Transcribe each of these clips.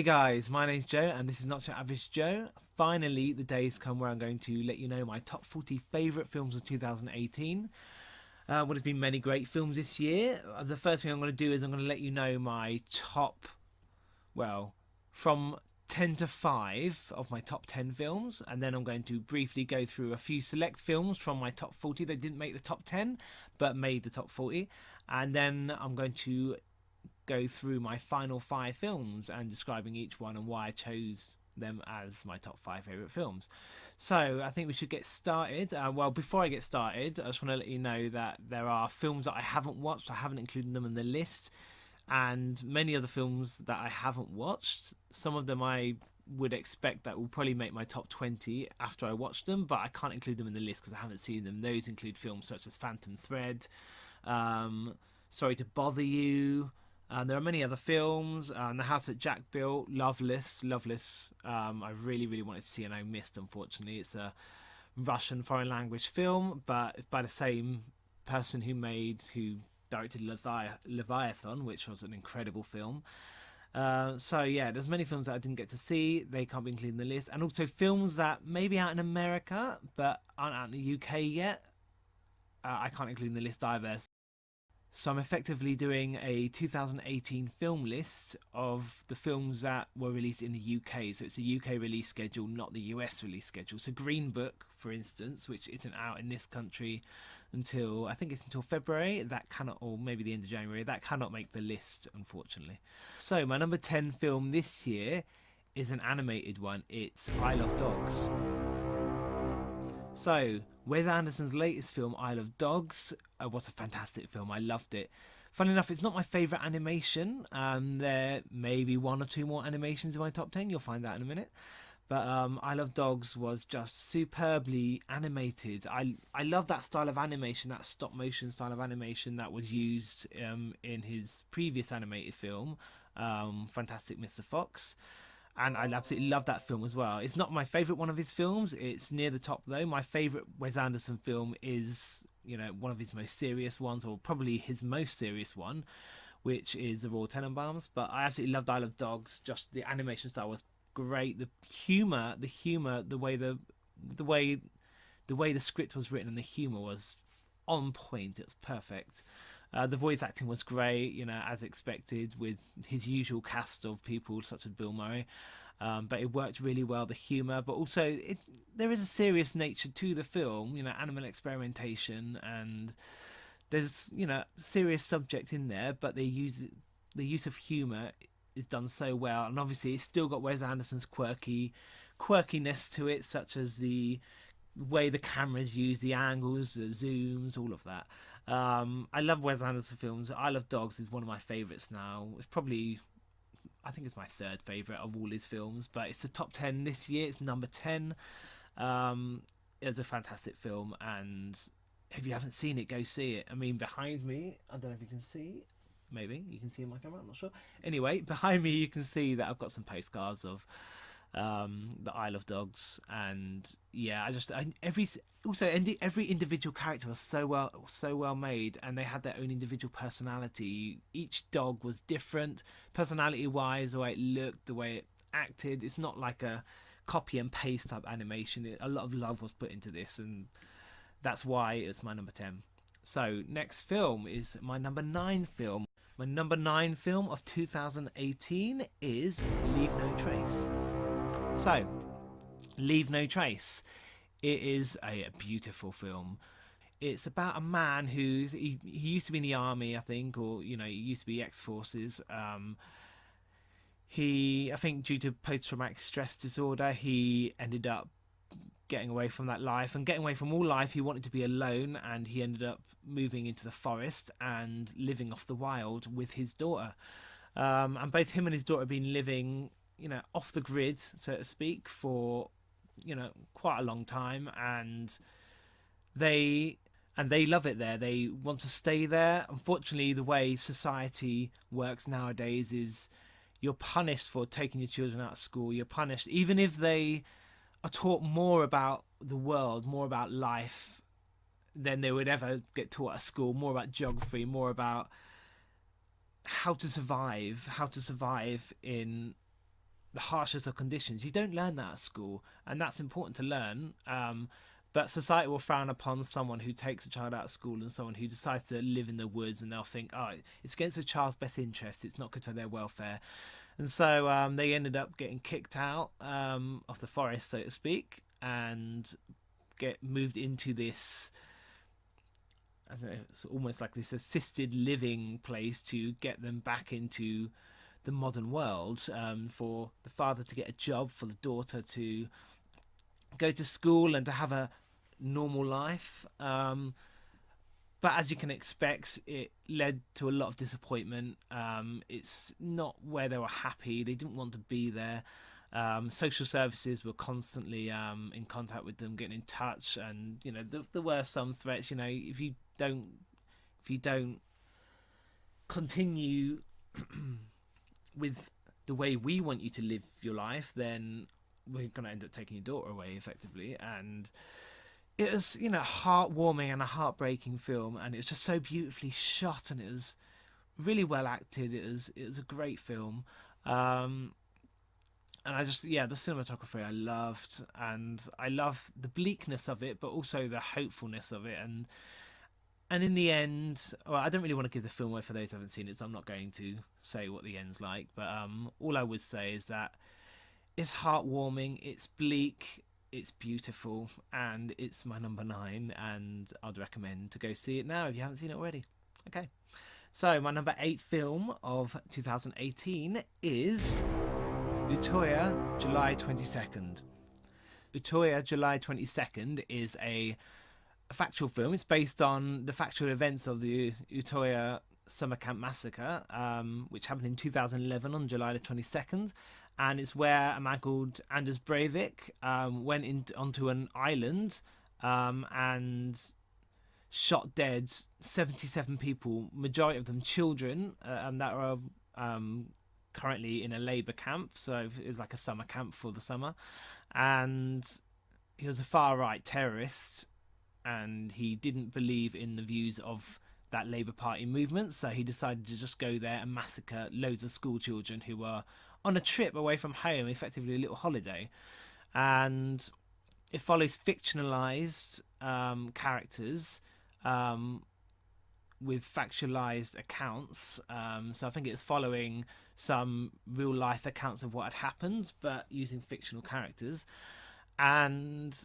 Hey guys, my name's Joe and this is Not So Average Joe. Finally, the day's come where I'm going to let you know my top 40 favourite films of 2018. What has been many great films this year. The first thing I'm going to do is I'm going to let you know my top, well, from 10 to 5 of my top 10 films, and then I'm going to briefly go through a few select films from my top 40 that didn't make the top 10 but made the top 40, and then I'm going to go through my final 5 films and describing each one and why I chose them as my top 5 favourite films. So I think we should get started. Well, before I get started, I just want to let you know that there are films that I haven't watched. I haven't included them in the list, and many of the films that I haven't watched, some of them I would expect that will probably make my top 20 after I watch them, but I can't include them in the list because I haven't seen them. Those include films such as Phantom Thread, Sorry to Bother You. There are many other films. The House that Jack Built, Loveless. I really wanted to see and I missed, unfortunately. It's a Russian foreign language film, but by the same person who directed Leviathan, which was an incredible film. So yeah, there's many films that I didn't get to see. They can't be included in the list, and also films that may be out in America but aren't out in the UK yet. I can't include in the list either. So I'm effectively doing a 2018 film list of the films that were released in the UK. So it's a UK release schedule, not the US release schedule. So Green Book, for instance, which isn't out in this country until, I think it's until February, that cannot, or maybe the end of January, that cannot make the list, unfortunately. So my number 10 film this year is an animated one. It's Isle of Dogs. So, Wes Anderson's latest film, Isle of Dogs, was a fantastic film. I loved it. Funny enough, it's not my favourite animation. There may be one or two more animations in my top 10. You'll find out in a minute. But Isle of Dogs was just superbly animated. I love that style of animation, that stop motion style of animation that was used in his previous animated film, Fantastic Mr. Fox. And I absolutely love that film as well. It's not my favourite one of his films. It's near the top though. My favourite Wes Anderson film is, one of his most serious ones, or probably his most serious one, which is The Royal Tenenbaums. But I absolutely loved Isle of Dogs. Just the animation style was great. The humour, the way the script was written and the humour was on point. It's perfect. The voice acting was great, as expected, with his usual cast of people such as Bill Murray. But it worked really well, the humour, but also there is a serious nature to the film, animal experimentation, and there's, serious subject in there, but the use of humour is done so well, and obviously it's still got Wes Anderson's quirkiness to it, such as the way the cameras use, the angles, the zooms, all of that. I love Wes Anderson films. Isle of Dogs is one of my favourites now. It's probably, I think it's my third favourite of all his films, but it's the top 10 this year. It's number 10. It was a fantastic film, and if you haven't seen it, go see it. I mean, behind me, I don't know if you can see, maybe you can see in my camera, I'm not sure. Anyway, behind me you can see that I've got some postcards of the Isle of Dogs, and yeah, every individual character was so well made, and they had their own individual personality. Each dog was different personality wise, the way it looked, the way it acted. It's not like a copy and paste type animation. A lot of love was put into this, and that's why it's my number 10. So next film is my number 9 film. My number 9 film of 2018 is Leave No Trace. So, Leave No Trace. It is a beautiful film. It's about a man he used to be in the army, I think, or he used to be ex-forces. I think due to post-traumatic stress disorder, he ended up getting away from that life, and getting away from all life. He wanted to be alone, and he ended up moving into the forest and living off the wild with his daughter. And both him and his daughter have been living off the grid, so to speak, for quite a long time, and they love it there. They want to stay there. Unfortunately, the way society works nowadays is you're punished for taking your children out of school. You're punished even if they are taught more about the world, more about life than they would ever get taught at school, more about geography, more about how to survive in the harshest of conditions. You don't learn that at school, and that's important to learn. But society will frown upon someone who takes a child out of school and someone who decides to live in the woods, and they'll think, oh, it's against the child's best interest, it's not good for their welfare. And so they ended up getting kicked out of the forest, so to speak, and get moved into this, I don't know, it's almost like this assisted living place to get them back into the modern world, for the father to get a job, for the daughter to go to school and to have a normal life. But as you can expect, it led to a lot of disappointment. It's not where they were happy. They didn't want to be there. Social services were constantly in contact with them, getting in touch, and there were some threats. If you don't continue with the way we want you to live your life, then we're going to end up taking your daughter away, effectively. And it was, heartwarming and a heartbreaking film, and it's just so beautifully shot, and it was really well acted. It was a great film. And I just, the cinematography I loved, and I love the bleakness of it, but also the hopefulness of it. And in the end, well, I don't really want to give the film away for those who haven't seen it, so I'm not going to say what the end's like. But all I would say is that it's heartwarming, it's bleak, it's beautiful, and it's my number 9. And I'd recommend to go see it now if you haven't seen it already. Okay, so my number 8 film of 2018 is Utoya, July 22nd. Utoya, July 22nd is a factual film. It's based on the factual events of the Utoya summer camp massacre, which happened in 2011 on July the 22nd. And it's where a man called Anders Breivik went onto an island and shot dead 77 people, majority of them children, that are currently in a labour camp. So it's like a summer camp for the summer. And he was a far-right terrorist, and he didn't believe in the views of that Labour Party movement, so he decided to just go there and massacre loads of school children who were on a trip away from home, effectively a little holiday. And it follows fictionalized characters with factualized accounts. So I think it's following some real life accounts of what had happened, but using fictional characters. And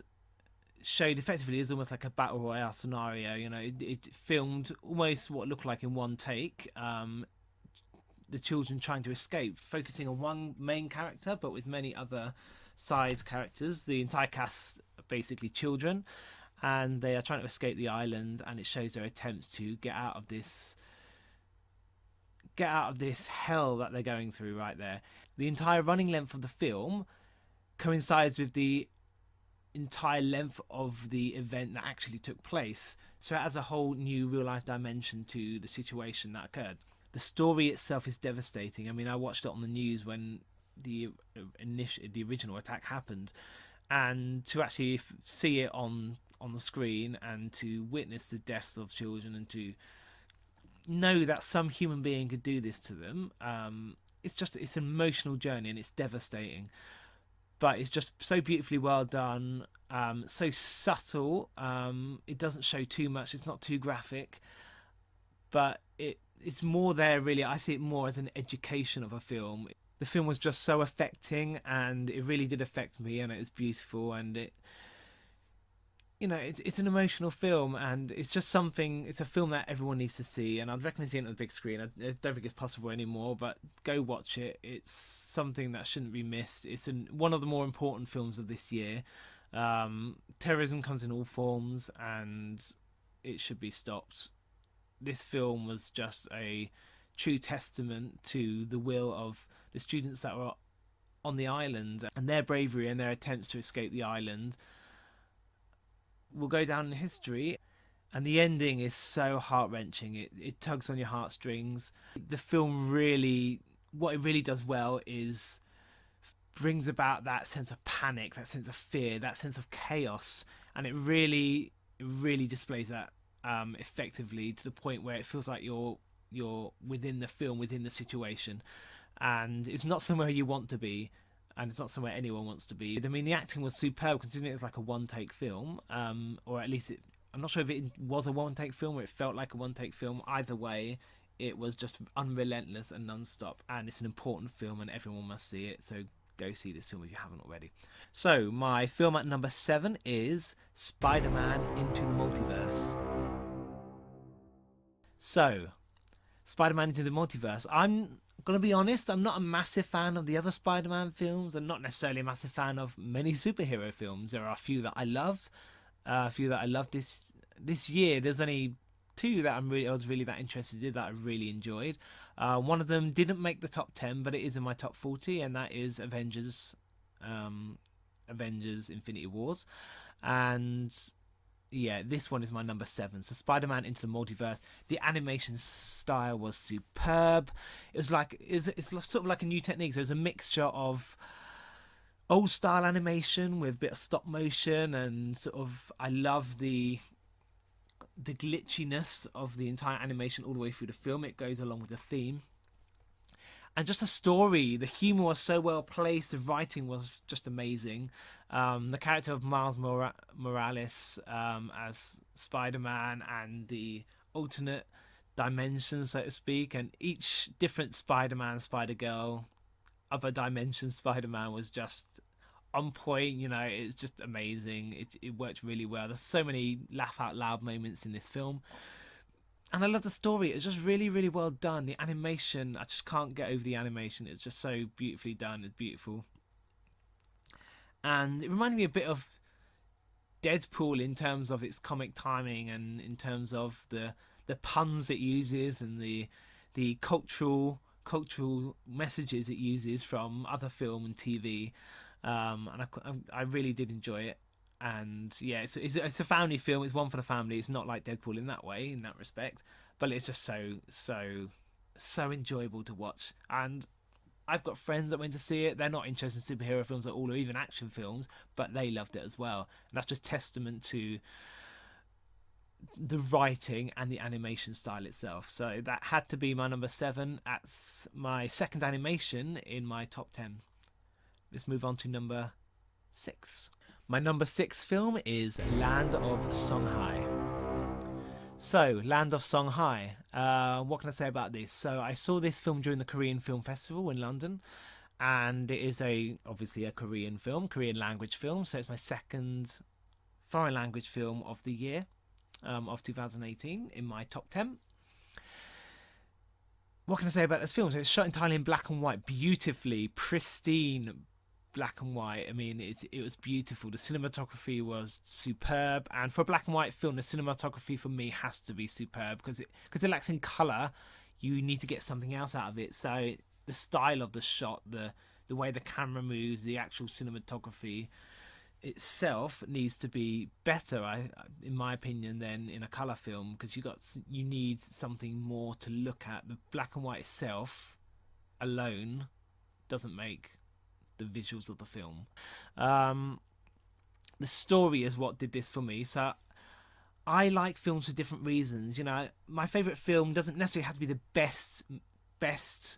showed effectively as almost like a battle royale scenario. It filmed almost what looked like in one take, the children trying to escape, focusing on one main character but with many other side characters. The entire cast are basically children, and they are trying to escape the island, and it shows their attempts to get out of this hell that they're going through right there. The entire running length of the film coincides with the entire length of the event that actually took place, so it has a whole new real life dimension to the situation that occurred. The story itself is devastating. I mean, I watched it on the news when the original attack happened, and to actually see it on the screen and to witness the deaths of children and to know that some human being could do this to them, it's an emotional journey, and it's devastating. But it's just so beautifully well done, so subtle. It doesn't show too much. It's not too graphic, but it's more there, really. I see it more as an education of a film. The film was just so affecting, and it really did affect me, and it was beautiful, and it's an emotional film, and it's just something. It's a film that everyone needs to see, and I'd recommend seeing it on the big screen. I don't think it's possible anymore, but go watch it. It's something that shouldn't be missed. It's one of the more important films of this year. Terrorism comes in all forms, and it should be stopped. This film was just a true testament to the will of the students that were on the island, and their bravery and their attempts to escape the island will go down in history. And the ending is so heart-wrenching. It tugs on your heartstrings. The film really, what it really does well is brings about that sense of panic, that sense of fear, that sense of chaos, and it really displays that effectively, to the point where it feels like you're within the film, within the situation, and it's not somewhere you want to be. and it's not somewhere anyone wants to be. I mean, the acting was superb considering it was like a one-take film, or at least I'm not sure if it was a one-take film or it felt like a one-take film. Either way, it was just unrelentless and non-stop, and it's an important film and everyone must see it, so go see this film if you haven't already. So my film at number 7 is Spider-Man Into the Multiverse. So Spider-Man Into the Multiverse, I'm gonna be honest, I'm not a massive fan of the other Spider-Man films. I'm not necessarily a massive fan of many superhero films. There are a few that I love, this year. There's only two that I was really that interested in, that I really enjoyed. One of them didn't make the top 10, but it is in my top 40, and that is Avengers Infinity Wars. And yeah, this one is my number 7. So Spider-Man Into the Multiverse. The animation style was superb. It's sort of like a new technique. So it's a mixture of old style animation with a bit of stop motion, and sort of, I love the glitchiness of the entire animation all the way through the film. It goes along with the theme. And just the story, the humor was so well placed, the writing was just amazing. The character of Miles Morales as Spider-Man, and the alternate dimensions, so to speak, and each different Spider-Man, Spider-Girl, other dimension Spider-Man was just on point. It's just amazing. It worked really well. There's so many laugh out loud moments in this film. And I love the story. It's just really, really well done. The animation, I just can't get over the animation. It's just so beautifully done. It's beautiful. And it reminded me a bit of Deadpool in terms of its comic timing, and in terms of the puns it uses, and the cultural messages it uses from other film and TV. And I really did enjoy it. And yeah, it's a family film. It's one for the family. It's not like Deadpool in that way, in that respect, but it's just so enjoyable to watch. And I've got friends that went to see it. They're not interested in superhero films at all, or even action films, but they loved it as well. And that's just testament to the writing and the animation style itself. So that had to be my number 7. That's my second animation in my top 10. Let's move on to number 6. My number 6 film is Land of Songhai. So, Land of Songhai. What can I say about this? So, I saw this film during the Korean Film Festival in London, and it is obviously a Korean film, Korean language film. So, it's my second foreign language film of the year, of 2018, in my top 10. What can I say about this film? So, it's shot entirely in black and white, beautifully, pristine black and white. I mean, it was beautiful. The cinematography was superb, and for a black and white film, the cinematography for me has to be superb, because it lacks in color. You need to get something else out of it. So the style of the shot, the way the camera moves, the actual cinematography itself needs to be better, in my opinion, than in a color film, because you need something more to look at. The black and white itself alone doesn't make the visuals of the film. The story is what did this for me. So I like films for different reasons. My favorite film doesn't necessarily have to be the best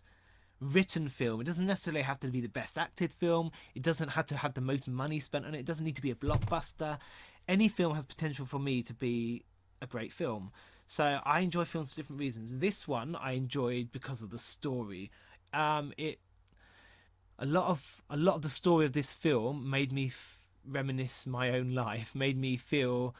written film. It doesn't necessarily have to be the best acted film. It doesn't have to have the most money spent on it. It doesn't need to be a blockbuster. Any film has potential for me to be a great film. So I enjoy films for different reasons. This one I enjoyed because of the story. A lot of the story of this film made me reminisce my own life, made me feel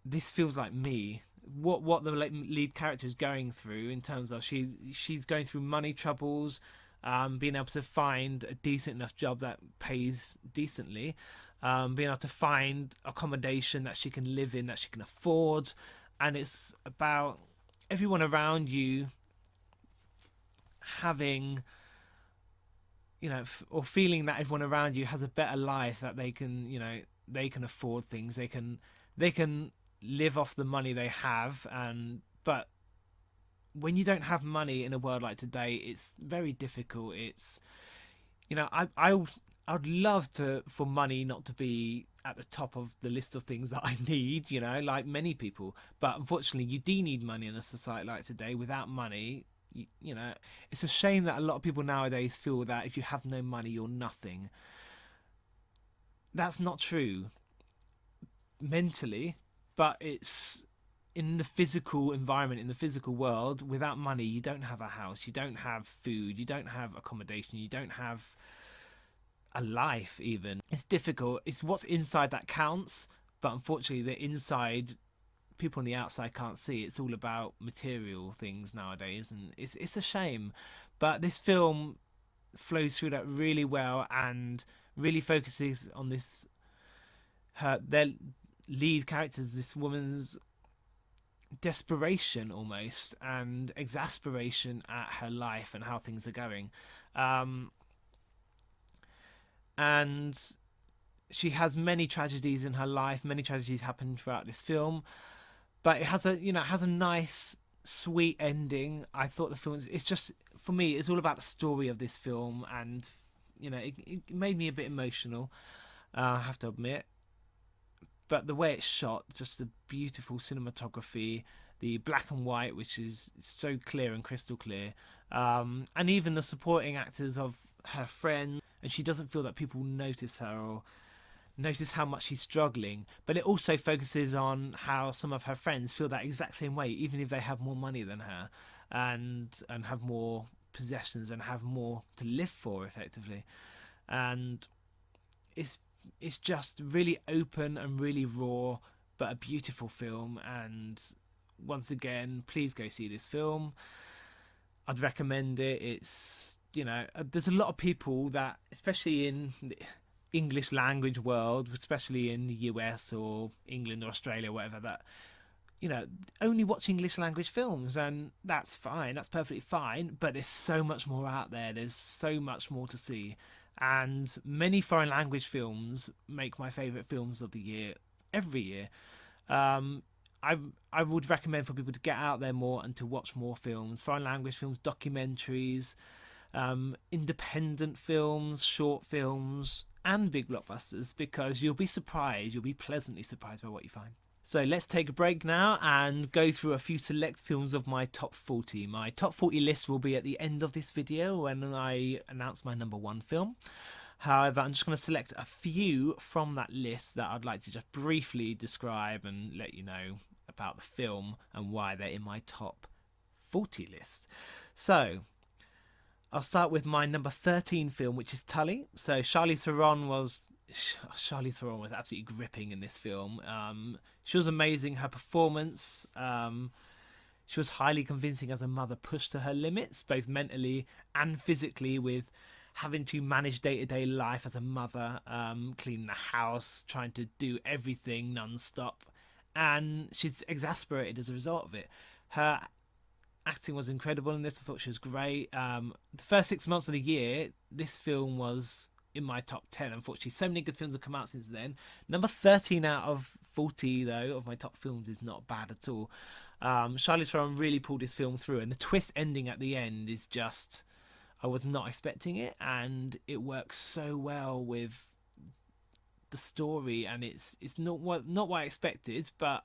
this feels like me. What the lead character is going through, in terms of she's going through money troubles, being able to find a decent enough job that pays decently, being able to find accommodation that she can live in, that she can afford. And it's about everyone around you having, or feeling that everyone around you has a better life, that they can afford things, they can live off the money they have. But when you don't have money in a world like today, it's very difficult. It's, I'd love for money not to be at the top of the list of things that I need, like many people. But unfortunately, you do need money in a society like today. Without money, you know, it's a shame that a lot of people nowadays feel that if you have no money, you're nothing. That's not true mentally, but it's in the physical environment, in the physical world. Without money, you don't have a house, you don't have food, you don't have accommodation, you don't have a life even. It's difficult. It's what's inside that counts, but unfortunately the inside, people on the outside can't see. It's all about material things nowadays, and it's a shame. But this film flows through that really well and really focuses on this, her their lead characters, this woman's desperation almost and exasperation at her life and how things are going. And she has many tragedies in her life. Many tragedies happen throughout this film, but it has a, you know, it has a nice sweet ending. I thought the film, it's just, for me, it's all about the story of this film, and you know, it made me a bit emotional, I have to admit. But the way it's shot, just the beautiful cinematography, the black and white, which is so clear and crystal clear, and even the supporting actors of her friend, and she doesn't feel that people notice her or notice how much she's struggling. But it also focuses on how some of her friends feel that exact same way, even if they have more money than her, and have more possessions and have more to live for, effectively. And it's just really open and really raw, but a beautiful film. And once again, please go see this film. I'd recommend it. It's, you know, there's a lot of people that, especially in the English language world, especially in the US or England or Australia, whatever, that, you know, only watch English language films, and that's fine, that's perfectly fine, but there's so much more out there, there's so much more to see. And many foreign language films make my favourite films of the year every year. I would recommend for people to get out there more and to watch more films, foreign language films, documentaries, independent films, short films, and big blockbusters, because you'll be surprised, you'll be pleasantly surprised by what you find. So let's take a break now and go through a few select films of my top 40. My top 40 list will be at the end of this video when I announce my number one film. However, I'm just going to select a few from that list that I'd like to just briefly describe and let you know about the film and why they're in my top 40 list. So I'll start with my number 13 film, which is Tully. So Charlize Theron was absolutely gripping in this film. She was amazing. Her performance, she was highly convincing as a mother, pushed to her limits, both mentally and physically, with having to manage day-to-day life as a mother, cleaning the house, trying to do everything non-stop. And she's exasperated as a result of it. Her acting was incredible in this. I thought she was great. The first 6 months of the year, this film was in my top 10. Unfortunately, so many good films have come out since then. Number 13 out of 40, though, of my top films is not bad at all. Charlize Theron really pulled this film through, and the twist ending at the end is just, I was not expecting it, and it works so well with the story, and it's not what I expected, but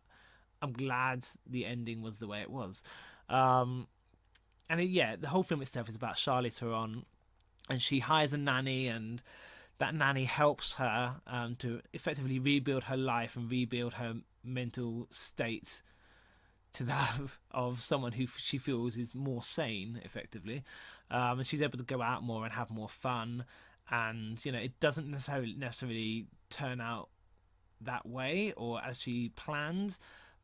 I'm glad the ending was the way it was. The whole film itself is about Charlize Theron, and she hires a nanny, and that nanny helps her to effectively rebuild her life and rebuild her mental state to that of someone who she feels is more sane, effectively. And she's able to go out more and have more fun, and, you know, it doesn't necessarily turn out that way or as she planned,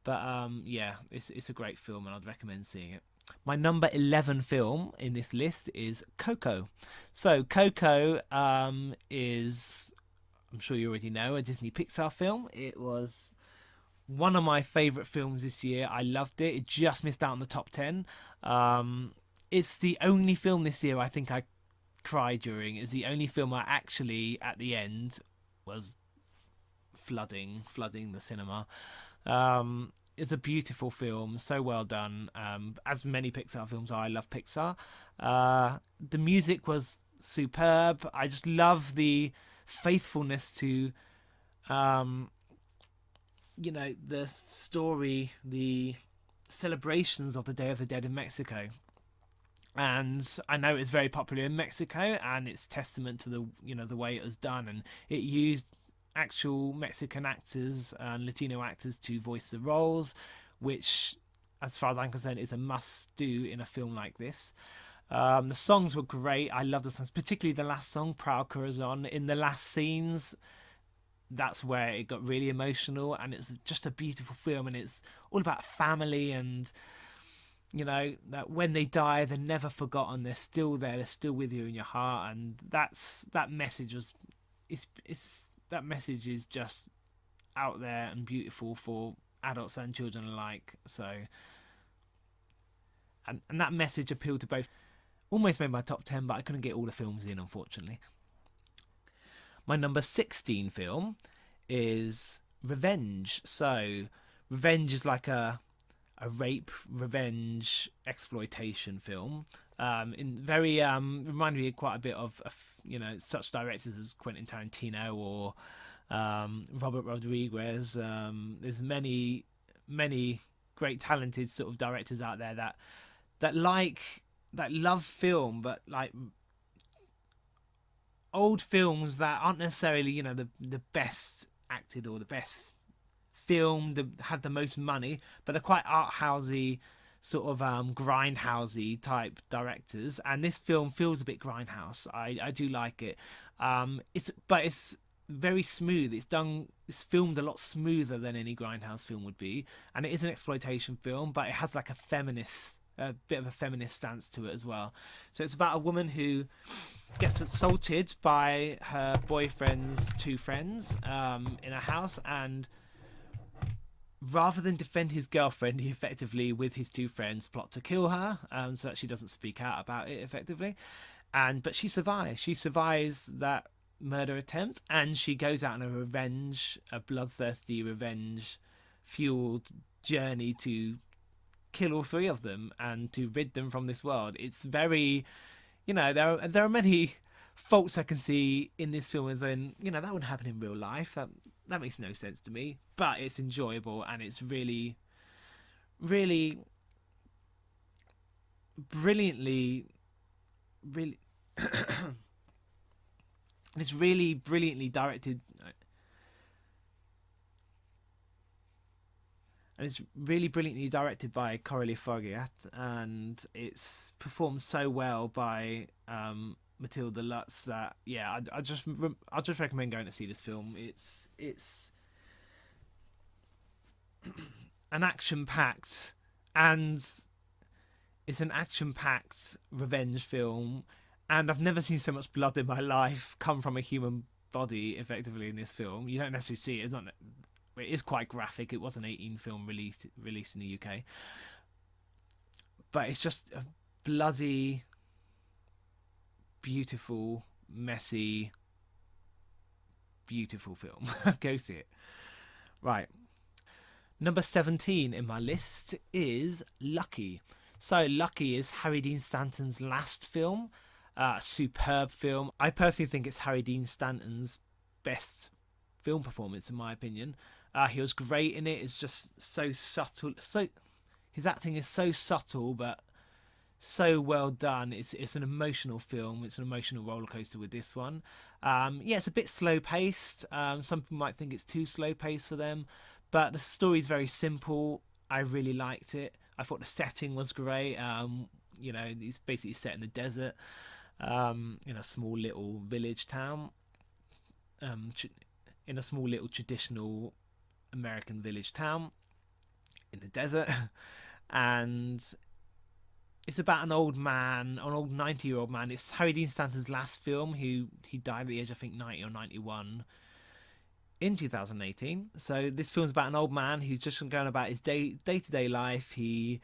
but it's a great film, and I'd recommend seeing it. My number 11 film in this list is Coco. So Coco is, I'm sure you already know, a Disney Pixar film. It was one of my favourite films this year. I loved it. It just missed out on the top 10. It's the only film this year I think I cried during. It's the only film I actually, at the end, was flooding the cinema. It's a beautiful film, so well done. As many Pixar films are, I love Pixar. The music was superb. I just love the faithfulness to, the story, the celebrations of the Day of the Dead in Mexico. and I know it's very popular in Mexico, and it's testament to the the way it was done, and it used actual Mexican actors and Latino actors to voice the roles, which, as far as I'm concerned, is a must do in a film like this. The songs were great. I love the songs, particularly the last song, Proud Corazon. In the last scenes, that's where it got really emotional, and it's just a beautiful film, and it's all about family, and that when they die, they're never forgotten. They're still there. They're still with you in your heart, and that message was, it's that message is just out there and beautiful for adults and children alike. So, and that message appealed to both. Almost made my top 10, but I couldn't get all the films in, unfortunately. My number 16 film is Revenge. So, Revenge is like a rape, revenge, exploitation film. In very reminded me quite a bit of such directors as Quentin Tarantino or Robert Rodriguez. There's many great talented sort of directors out there that love film, but like old films that aren't necessarily the best acted or the best filmed, that had the most money, but they're quite art housey, sort of grindhousey type directors. And this film feels a bit grindhouse. I do like it. It's very smooth. It's filmed a lot smoother than any grindhouse film would be, and it is an exploitation film, but it has like a bit of a feminist stance to it as well. So it's about a woman who gets assaulted by her boyfriend's two friends in a house, and rather than defend his girlfriend, he effectively, with his two friends, plot to kill her, so that she doesn't speak out about it effectively. But she survives. She survives that murder attempt, and she goes out on a bloodthirsty revenge-fueled journey to kill all three of them and to rid them from this world. It's very, there are many faults I can see in this film, as in, that wouldn't happen in real life. That makes no sense to me, but it's enjoyable, and it's really, really brilliantly, really, and it's really brilliantly directed. And it's really brilliantly directed by Coralie Forget, and it's performed so well by Matilda Lutz that I just recommend going to see this film. It's an action-packed revenge film, and I've never seen so much blood in my life come from a human body effectively in this film. You don't necessarily see it. It is quite graphic. It was an 18 film released in the UK, but it's just a bloody beautiful, messy, beautiful film. Go see it. Right, number 17 in my list is Lucky. So Lucky is Harry Dean Stanton's last film. A superb film. I personally think it's Harry Dean Stanton's best film performance, in my opinion. He was great in it. It's just so subtle. His acting is so subtle, but so well done. It's an emotional film. It's an emotional roller coaster with this one. It's a bit slow paced. Some people might think it's too slow paced for them, but the story's very simple. I really liked it. I thought the setting was great. It's basically set in the desert, in a small little village town, in a small little traditional American village town in the desert. And it's about an old 90-year-old man. It's Harry Dean Stanton's last film. He died at the age, I think, 90 or 91 in 2018. So this film's about an old man who's just going about his day-to-day life. He's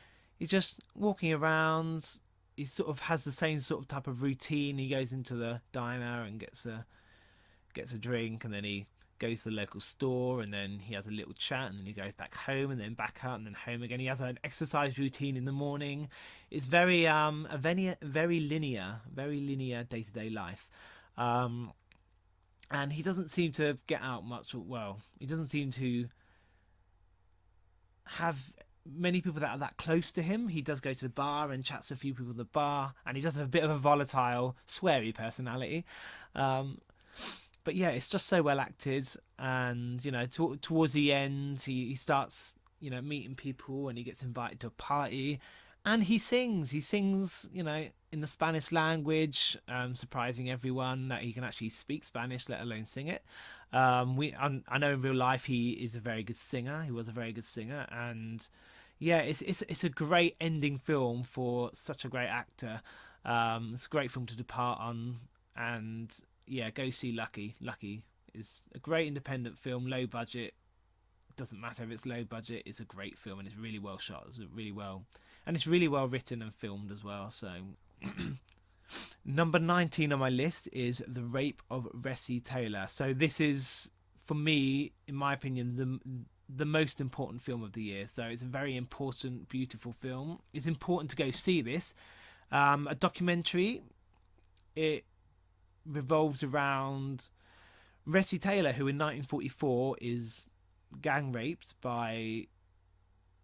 just walking around. He sort of has the same sort of type of routine. He goes into the diner and gets a drink, and then he goes to the local store, and then he has a little chat, and then he goes back home, and then back out, and then home again. He has an exercise routine in the morning. It's very very linear day-to-day life, and he doesn't seem to get out much. Well, he doesn't seem to have many people that are that close to him. He does go to the bar and chats to a few people at the bar, and he does have a bit of a volatile, sweary personality. Um, but yeah, it's just so well acted, and towards the end, he starts meeting people, and he gets invited to a party, and he sings. He sings, in the Spanish language, surprising everyone that he can actually speak Spanish, let alone sing it. I know in real life he is a very good singer. He was a very good singer, and yeah, it's a great ending film for such a great actor. It's a great film to depart on, and yeah, go see Lucky. Lucky is a great independent film, low budget. Doesn't matter if it's low budget. It's a great film, and it's really well shot. It's really well written and filmed as well. So, number 19 on my list is The Rape of Ressie Taylor. So this is, for me, in my opinion, the most important film of the year. So it's a very important, beautiful film. It's important to go see this. A documentary. It revolves around Ressie Taylor, who in 1944 is gang raped by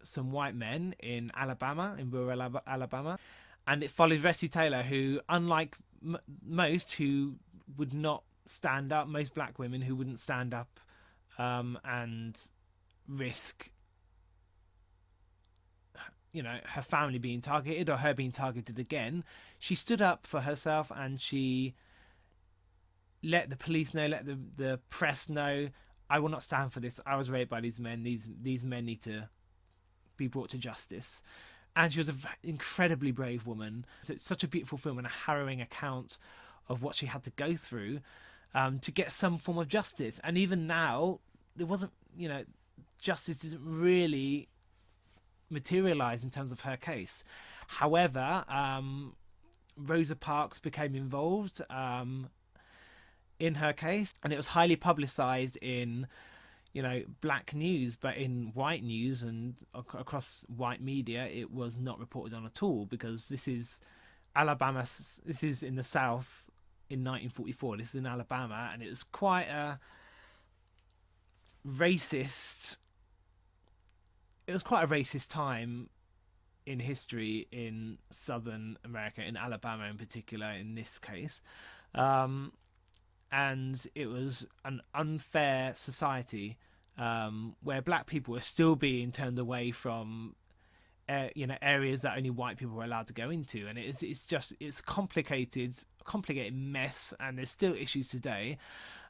some white men in Alabama, in rural Alabama. And it follows Ressie Taylor, who, unlike most who would not stand up, most black women who wouldn't stand up and risk her family being targeted or her being targeted again, she stood up for herself, and she let the police know, let the press know, I will not stand for this. I was raped by these men. These men need to be brought to justice. And she was an incredibly brave woman. So it's such a beautiful film and a harrowing account of what she had to go through to get some form of justice. And even now, there wasn't, justice isn't really materialised in terms of her case. However, Rosa Parks became involved in her case, and it was highly publicised in black news, but in white news and across white media it was not reported on at all, because this is Alabama. This is in the South in 1944. This is in Alabama, and it was quite a racist time in history in Southern America, in Alabama in particular, in this case. And it was an unfair society where black people were still being turned away from areas that only white people were allowed to go into, and it's complicated mess, and there's still issues today.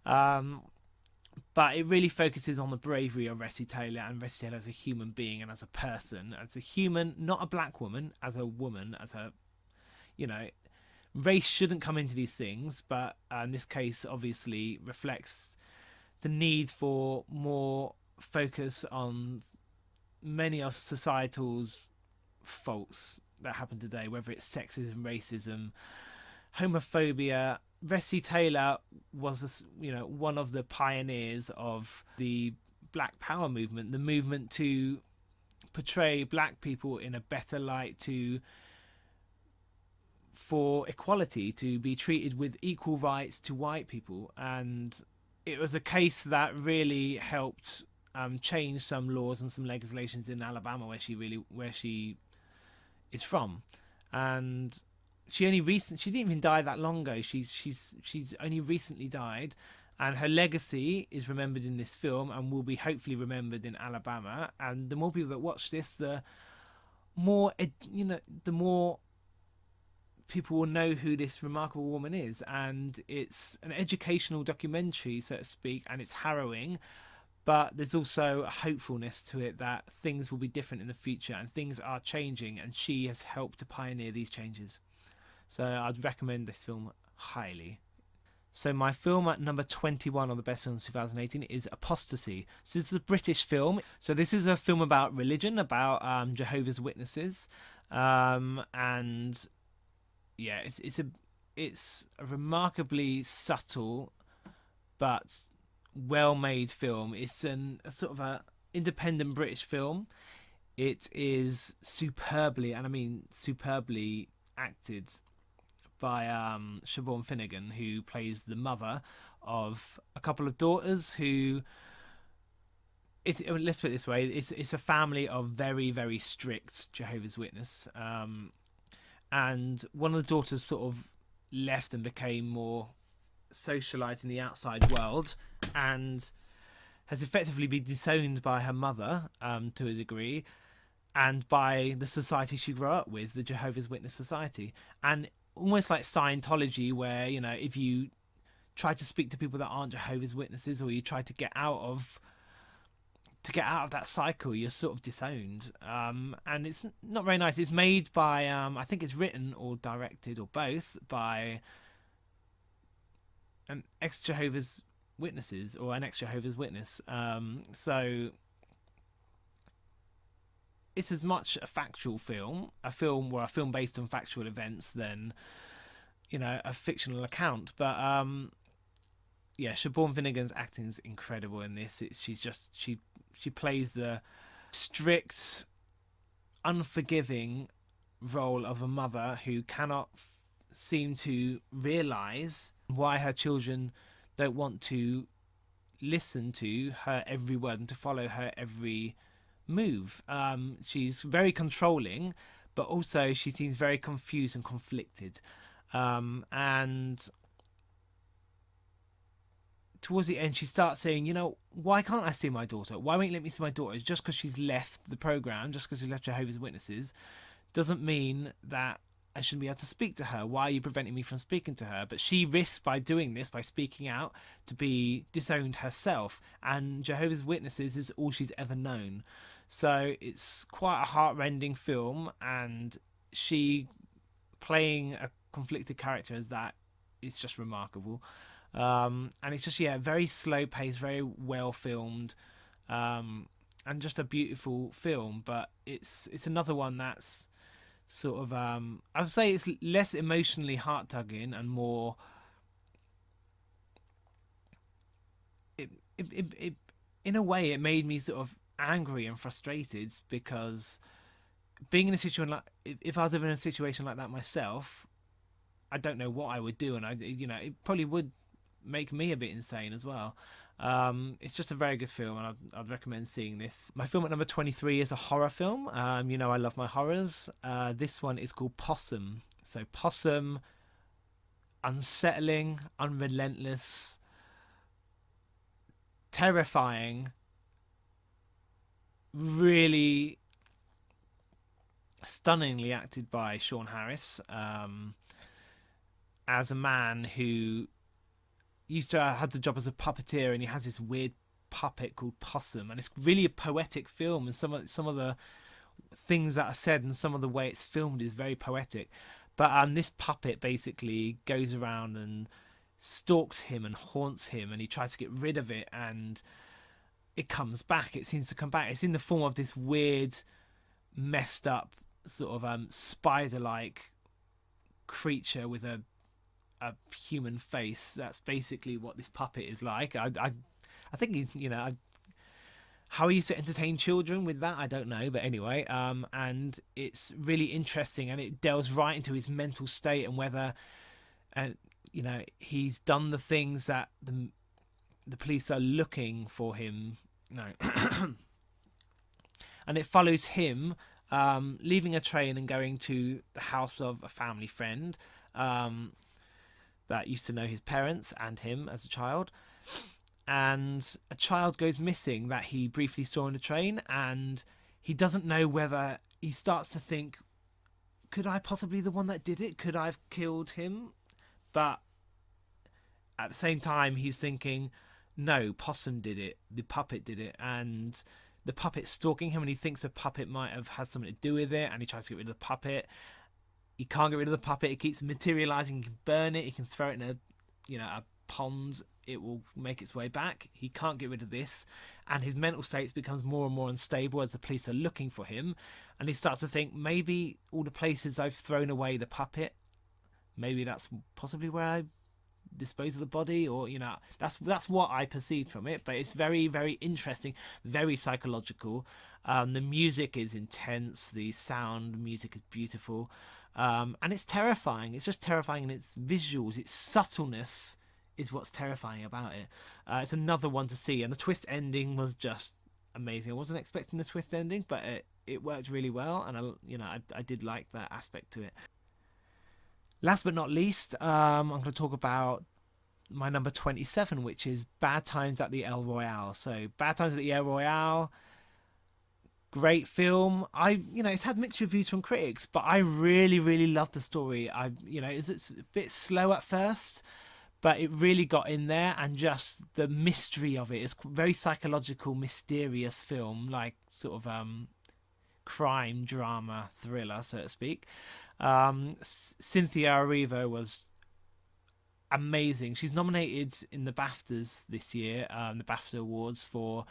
But it really focuses on the bravery of Ressie Taylor, and Ressie Taylor as a human being and as a person, as a human, not a black woman, as a woman, as a race shouldn't come into these things, but in this case obviously reflects the need for more focus on many of societal's faults that happen today, whether it's sexism, racism, homophobia. Ressie Taylor was one of the pioneers of the Black Power movement, the movement to portray black people in a better light, for equality, to be treated with equal rights to white people. And it was a case that really helped change some laws and some legislations in Alabama, where she is from. And she didn't even die that long ago. She's only recently died, and her legacy is remembered in this film and will be hopefully remembered in Alabama. And the more people that watch this, the more people will know who this remarkable woman is. And it's an educational documentary, so to speak, and it's harrowing, but there's also a hopefulness to it that things will be different in the future, and things are changing, and she has helped to pioneer these changes. So I'd recommend this film highly. So my film at number 21 on the best films 2018 is Apostasy. So this is a British film. So this is a film about religion, about Jehovah's Witnesses, and yeah, it's a remarkably subtle but well-made film. It's a sort of a independent British film. It is superbly, and I mean superbly, acted by Siobhan Finnegan, who plays the mother of a couple of daughters who let's put it this way: it's a family of very, very strict Jehovah's Witness, and one of the daughters sort of left and became more socialized in the outside world, and has effectively been disowned by her mother, to a degree, and by the society she grew up with, the Jehovah's Witness Society. And almost like Scientology, where, you know, if you try to speak to people that aren't Jehovah's Witnesses, or you try to get out of that cycle, you're sort of disowned. And it's not very nice. It's made by I think it's written or directed or both by an ex-Jehovah's Witnesses or an ex-Jehovah's Witness. So it's as much a factual film, a film based on factual events, than, you know, a fictional account. But yeah, Siobhan Finnegan's acting is incredible in this. She plays the strict, unforgiving role of a mother who cannot seem to realise why her children don't want to listen to her every word and to follow her every move. She's very controlling, but also she seems very confused and conflicted. And towards the end, she starts saying, you know, why can't I see my daughter? Why won't you let me see my daughter? Just because she's left the program, just because she's left Jehovah's Witnesses, doesn't mean that I shouldn't be able to speak to her. Why are you preventing me from speaking to her? But she risks, by doing this, by speaking out, to be disowned herself. And Jehovah's Witnesses is all she's ever known. So it's quite a heart-rending film, and she playing a conflicted character as that is just remarkable. And it's just, yeah, very slow paced, very well filmed, and just a beautiful film. But it's another one that's sort of I would say it's less emotionally heart tugging and more it in a way it made me sort of angry and frustrated, because being in a situation like, if I was ever in a situation like that myself, I don't know what I would do, and it probably would make me a bit insane as well. It's just a very good film, and I'd recommend seeing this. My film at number 23 is a horror film. I love my horrors. This one is called Possum. So Possum, unsettling, unrelentless, terrifying, really stunningly acted by Sean Harris, as a man who used to had the job as a puppeteer, and he has this weird puppet called Possum, and it's really a poetic film, and some of the things that are said and some of the way it's filmed is very poetic. But this puppet basically goes around and stalks him and haunts him, and he tries to get rid of it, and it comes back. It seems to come back. It's in the form of this weird, messed up sort of spider-like creature with a human face. That's basically what this puppet is like. I think he's, how he used to entertain children with that, I don't know, but anyway, and it's really interesting, and it delves right into his mental state, and whether he's done the things that the police are looking for him. And it follows him leaving a train and going to the house of a family friend that used to know his parents and him as a child, and a child goes missing that he briefly saw on the train, and he doesn't know whether, he starts to think, could I possibly be the one that did it? Could I have killed him? But at the same time he's thinking, no, Possum did it, the puppet did it, and the puppet's stalking him, and he thinks the puppet might have had something to do with it, and he tries to get rid of the puppet. He can't get rid of the puppet. It keeps materializing. He can burn it. He can throw it in a pond. It will make its way back. He can't get rid of this, and his mental state becomes more and more unstable as the police are looking for him. And he starts to think, maybe all the places I've thrown away the puppet, maybe that's possibly where I dispose of the body, or that's what I perceived from it. But it's very, very interesting, very psychological. The music is intense. The sound music is beautiful. And it's terrifying. It's just terrifying in its visuals. Its subtleness is what's terrifying about it. It's another one to see, and the twist ending was just amazing. I wasn't expecting the twist ending, but it worked really well, and I did like that aspect to it. Last but not least, I'm going to talk about my number 27, which is Bad Times at the El Royale. So Bad Times at the El Royale, great film. It's had mixed reviews from critics, but I really, really loved the story. It's a bit slow at first, but it really got in there, and just the mystery of it. It's very psychological, mysterious film, like sort of crime drama thriller, so to speak. Cynthia Erivo was amazing. She's nominated in the BAFTAs this year, the BAFTA Awards for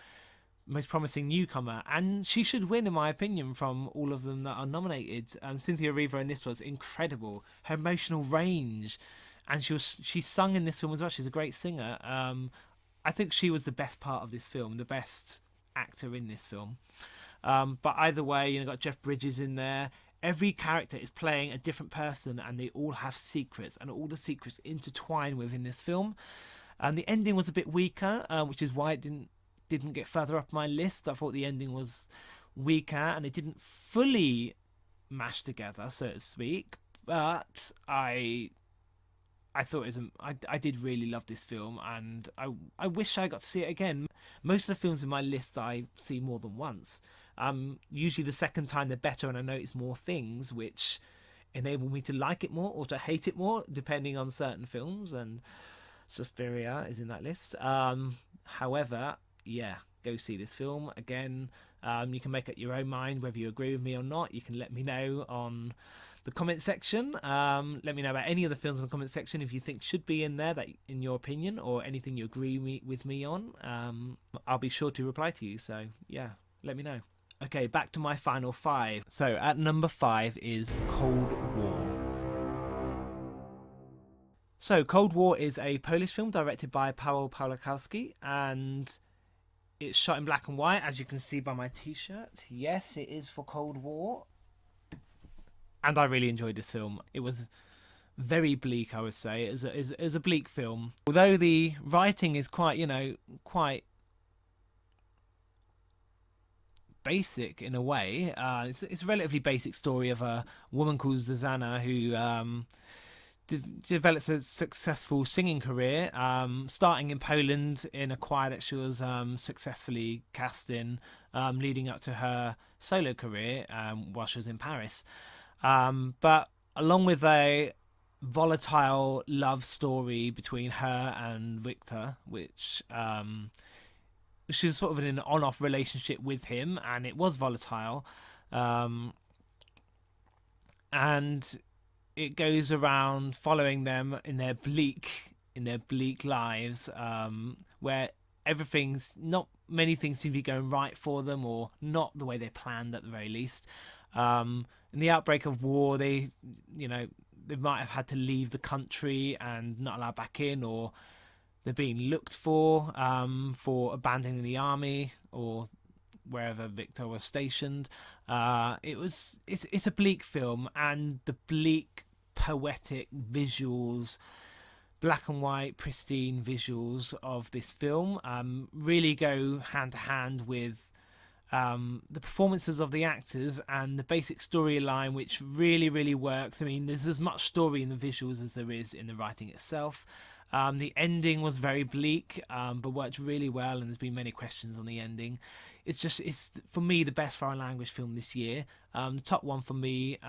Most Promising Newcomer, and she should win, in my opinion, from all of them that are nominated. And Cynthia Erivo in this was incredible. Her emotional range, and she sung in this film as well. She's a great singer. I think she was the best part of this film, the best actor in this film. But either way, you've got Jeff Bridges in there. Every character is playing a different person, and they all have secrets, and all the secrets intertwine within this film. And the ending was a bit weaker, which is why it didn't get further up my list. I thought the ending was weaker, and it didn't fully mash together, so to speak. But I thought I did really love this film, and I wish I got to see it again. Most of the films in my list I see more than once. Usually the second time they're better, and I notice more things which enable me to like it more or to hate it more, depending on certain films, and Suspiria is in that list. However, yeah, go see this film again. You can make up your own mind whether you agree with me or not. You can let me know on the comment section. Let me know about any of the films in the comment section if you think should be in there, that in your opinion, or anything you agree with me on. I'll be sure to reply to you, so yeah, let me know. Okay, back to my final 5. So at number 5 is Cold War. So Cold War is a Polish film directed by Paweł Pawlikowski, and it's shot in black and white, as you can see by my t-shirt. Yes, it is for Cold War. And I really enjoyed this film. It was very bleak, I would say. It was a bleak film. Although the writing is quite basic in a way. It's a relatively basic story of a woman called Zuzanna who develops a successful singing career, starting in Poland in a choir that she was successfully cast in, leading up to her solo career while she was in Paris. But along with a volatile love story between her and Victor, which she was sort of in an on-off relationship with him, and it was volatile, and it goes around following them in their bleak lives, where not many things seem to be going right for them, or not the way they planned at the very least. In the outbreak of war, they might have had to leave the country and not allowed back in, or they're being looked for abandoning the army or wherever Victor was stationed. It's a bleak film, and the bleak, poetic visuals, black and white, pristine visuals of this film really go hand to hand with the performances of the actors and the basic storyline, which really, really works. I mean, there's as much story in the visuals as there is in the writing itself. The ending was very bleak, but worked really well, and there's been many questions on the ending. It's for me the best foreign language film this year. The top one for me,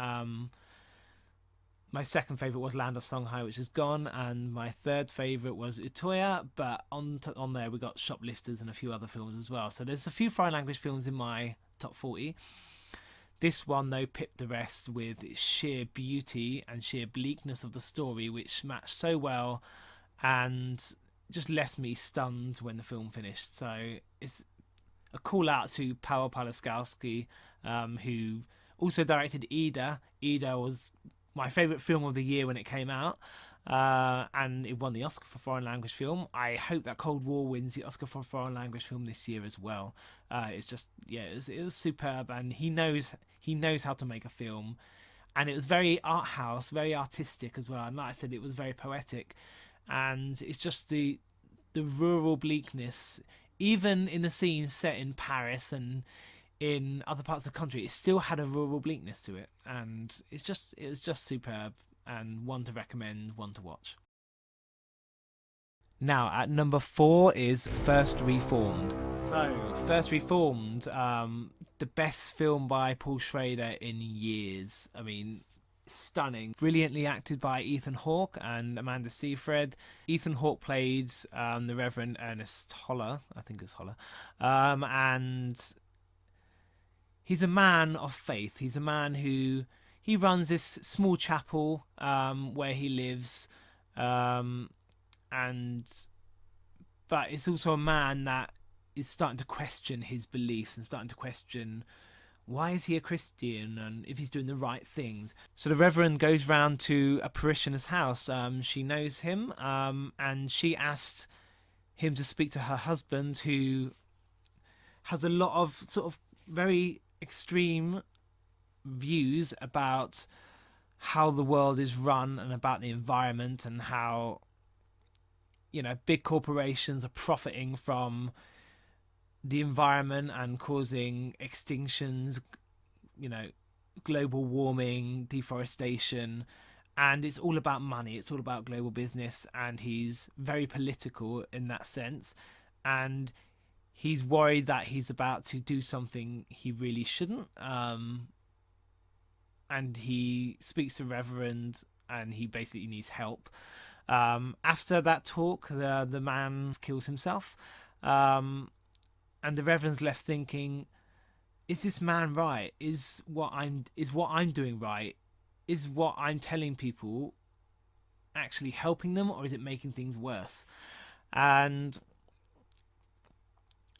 my second favourite was Land of Songhai, which is gone, and my third favourite was Utoya, but on there we got Shoplifters and a few other films as well. So there's a few foreign language films in my top 40. This one, though, pipped the rest with its sheer beauty and sheer bleakness of the story, which matched so well and just left me stunned when the film finished. So it's a call out to Paweł Pawlikowski, who also directed Ida. Ida was my favourite film of the year when it came out, and it won the Oscar for foreign language film. I hope that Cold War wins the Oscar for foreign language film this year as well. It's just, yeah, it was superb, and he knows how to make a film, and it was very art house, very artistic as well. And like I said, it was very poetic, and it's just the rural bleakness even in the scenes set in Paris and in other parts of the country, it still had a rural bleakness to it, and it was just superb and one to recommend, one to watch. Now, at number 4 is First Reformed. So, First Reformed, the best film by Paul Schrader in years. I mean, stunning. Brilliantly acted by Ethan Hawke and Amanda Seyfried. Ethan Hawke played the Reverend Ernest Holler, I think it was Holler. And he's a man of faith. He's a man who... He runs this small chapel where he lives... but it's also a man that is starting to question his beliefs and starting to question why is he a Christian and if he's doing the right things. So the Reverend goes round to a parishioner's house. She knows him, and she asked him to speak to her husband, who has a lot of sort of very extreme views about how the world is run and about the environment, and how, you know, big corporations are profiting from the environment and causing extinctions, you know, global warming, deforestation, and it's all about money. It's all about global business, and he's very political in that sense, and he's worried that he's about to do something he really shouldn't. And he speaks to Reverend, and he basically needs help. After that talk, the man kills himself, and the Reverend's left thinking, is this man right? Is what I'm doing right? Is what I'm telling people actually helping them, or is it making things worse? And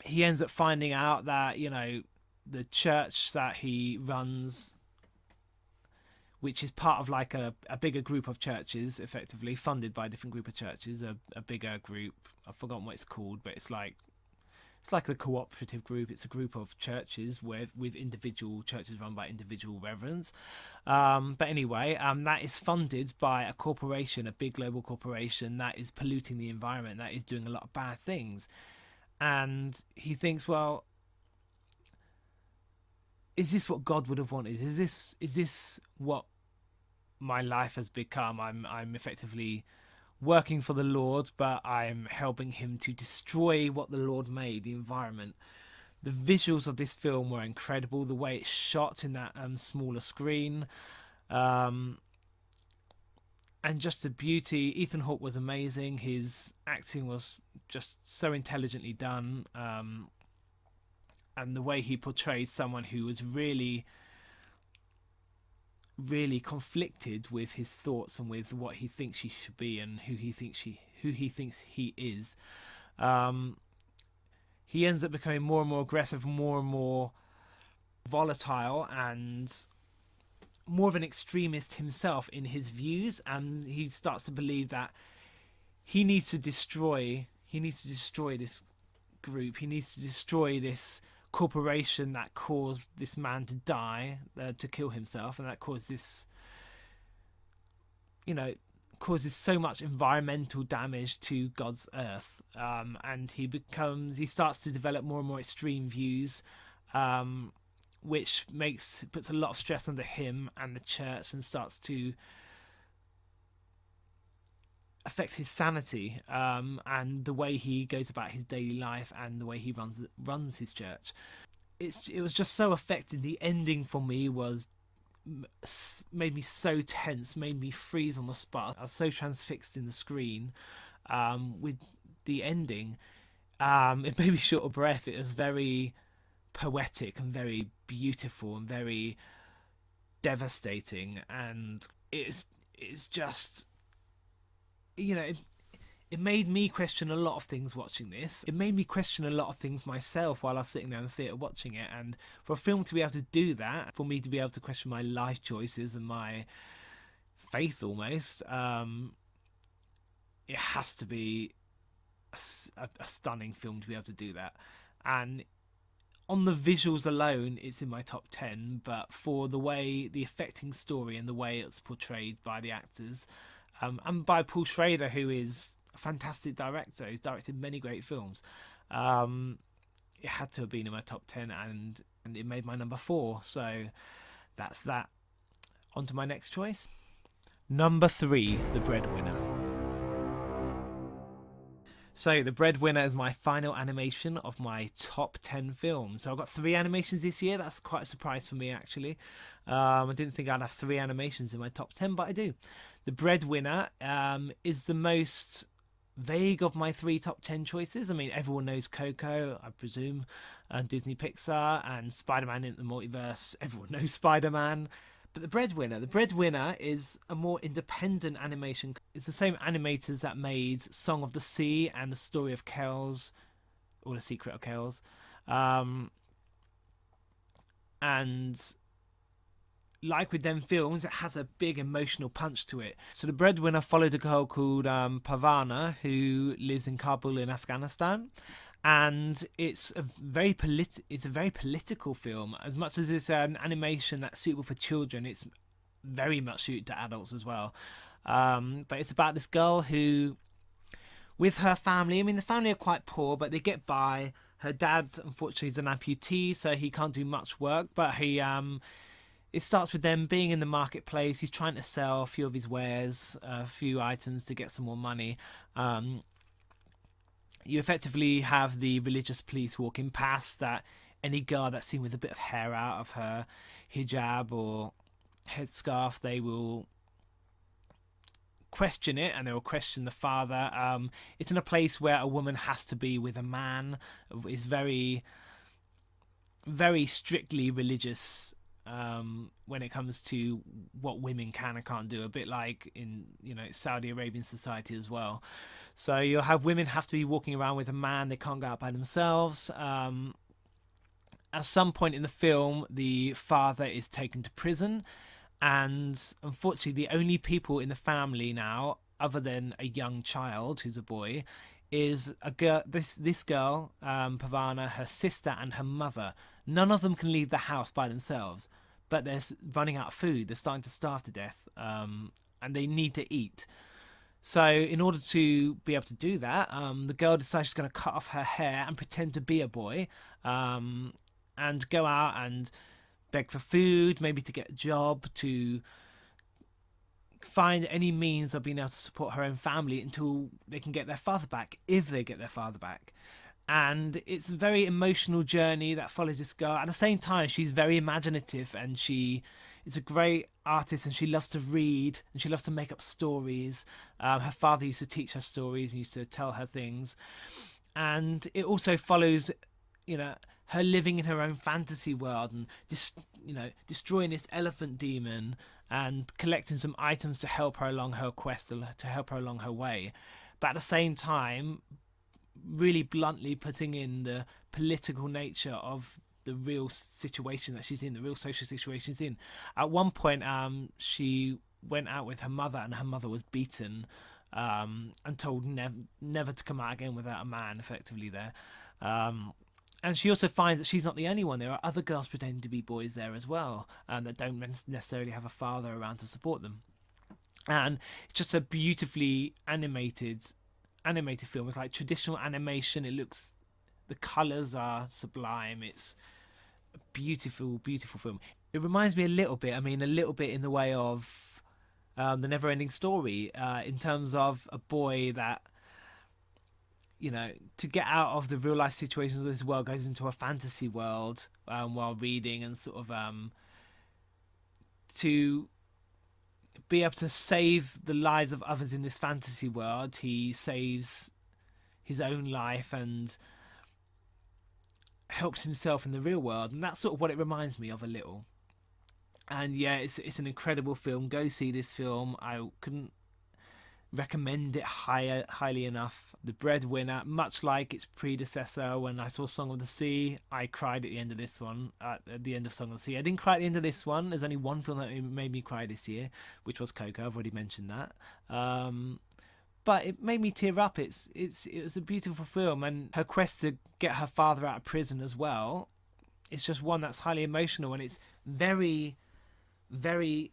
he ends up finding out that, you know, the church that he runs, which is part of like a bigger group of churches, effectively funded by a different group of churches, a bigger group. I've forgotten what it's called, but it's like the cooperative group. It's a group of churches with individual churches run by individual reverends. But anyway, that is funded by a corporation, a big global corporation that is polluting the environment, that is doing a lot of bad things. And he thinks, well, is this what God would have wanted? Is this what my life has become? I'm effectively working for the Lord, but I'm helping him to destroy what the Lord made, the environment. The visuals of this film were incredible. The way it's shot in that smaller screen, and just the beauty. Ethan Hawke was amazing. His acting was just so intelligently done, and the way he portrayed someone who was really conflicted with his thoughts and with what he thinks he should be and who he thinks he is. He ends up becoming more and more aggressive, more and more volatile, and more of an extremist himself in his views, and he starts to believe that he needs to destroy this group. He needs to destroy this corporation that caused this man to die, to kill himself, and that caused this, causes so much environmental damage to God's earth. And he starts to develop more and more extreme views, which puts a lot of stress under him and the church, and starts to affect his sanity, and the way he goes about his daily life and the way he runs his church. It was just so affecting. The ending for me made me so tense, made me freeze on the spot. I was so transfixed in the screen with the ending. It made me short of breath. It was very poetic and very beautiful and very devastating, and it's just, it made me question a lot of things watching this. It made me question a lot of things myself while I was sitting there in the theatre watching it. And for a film to be able to do that, for me to be able to question my life choices and my faith almost, it has to be a stunning film to be able to do that. And on the visuals alone, it's in my top 10, but for the affecting story and the way it's portrayed by the actors, and by Paul Schrader, who is a fantastic director. He's directed many great films. It had to have been in my top 10, and it made my number 4. So that's that. On to my next choice. Number 3, The Breadwinner. So The Breadwinner is my final animation of my top 10 films. So I've got 3 animations this year. That's quite a surprise for me, actually. I didn't think I'd have 3 animations in my top 10, but I do. The Breadwinner is the most vague of my 3 top 10 choices. I mean, everyone knows Coco, I presume, and Disney Pixar, and Spider-Man in the Multiverse. Everyone knows Spider-Man. But The Breadwinner is a more independent animation. It's the same animators that made Song of the Sea and The Story of Kells, or The Secret of Kells. And like with them films, it has a big emotional punch to it. So The Breadwinner followed a girl called Pavana, who lives in Kabul in Afghanistan. And it's a very political film. As much as it's an animation that's suitable for children, it's very much suited to adults as well. But it's about this girl who, with her family, I mean, the family are quite poor, but they get by. Her dad, unfortunately, is an amputee, so he can't do much work. But it starts with them being in the marketplace. He's trying to sell a few of his wares, a few items to get some more money. You effectively have the religious police walking past, that any girl that's seen with a bit of hair out of her hijab or headscarf, they will question it, and they will question the father. It's in a place where a woman has to be with a man. It's very, very strictly religious when it comes to what women can and can't do, a bit like in Saudi Arabian society as well. So you'll have women have to be walking around with a man, they can't go out by themselves. At some point in the film, the father is taken to prison, and unfortunately the only people in the family now, other than a young child who's a boy, is a girl, this girl, Pavana, her sister and her mother. None of them can leave the house by themselves, but they're running out of food. They're starting to starve to death, and they need to eat. So in order to be able to do that, the girl decides she's going to cut off her hair and pretend to be a boy, and go out and beg for food, maybe to get a job, to find any means of being able to support her own family until they can get their father back, if they get their father back. And it's a very emotional journey that follows this girl. At the same time, she's very imaginative, and she is a great artist, and she loves to read, and she loves to make up stories. Her father used to teach her stories and used to tell her things. And it also follows, her living in her own fantasy world, and destroying this elephant demon, and collecting some items to help her along her quest, to help her along her way. But at the same time, really bluntly putting in the political nature of the real situation that she's in, the real social situation she's in. At one point, she went out with her mother, and her mother was beaten, and told never to come out again without a man, effectively there. And she also finds that she's not the only one. There are other girls pretending to be boys there as well, that don't necessarily have a father around to support them. And it's just a beautifully animated film. It's like traditional animation. The colours are sublime. It's a beautiful, beautiful film. It reminds me a little bit in the way of The Never-Ending Story, in terms of a boy that, to get out of the real life situations of this world, goes into a fantasy world while reading, and sort of to be able to save the lives of others in this fantasy world. He saves his own life and helps himself in the real world, and that's sort of what it reminds me of a little. And yeah, it's an incredible film. Go see this film. I couldn't recommend it highly enough. The Breadwinner, much like its predecessor, when I saw Song of the Sea, I cried at the end of this one, at the end of Song of the Sea. I didn't cry at the end of this one. There's only one film that made me cry this year, which was Coco. I've already mentioned that. But it made me tear up. It was a beautiful film, and her quest to get her father out of prison as well. It's just one that's highly emotional, and it's very, very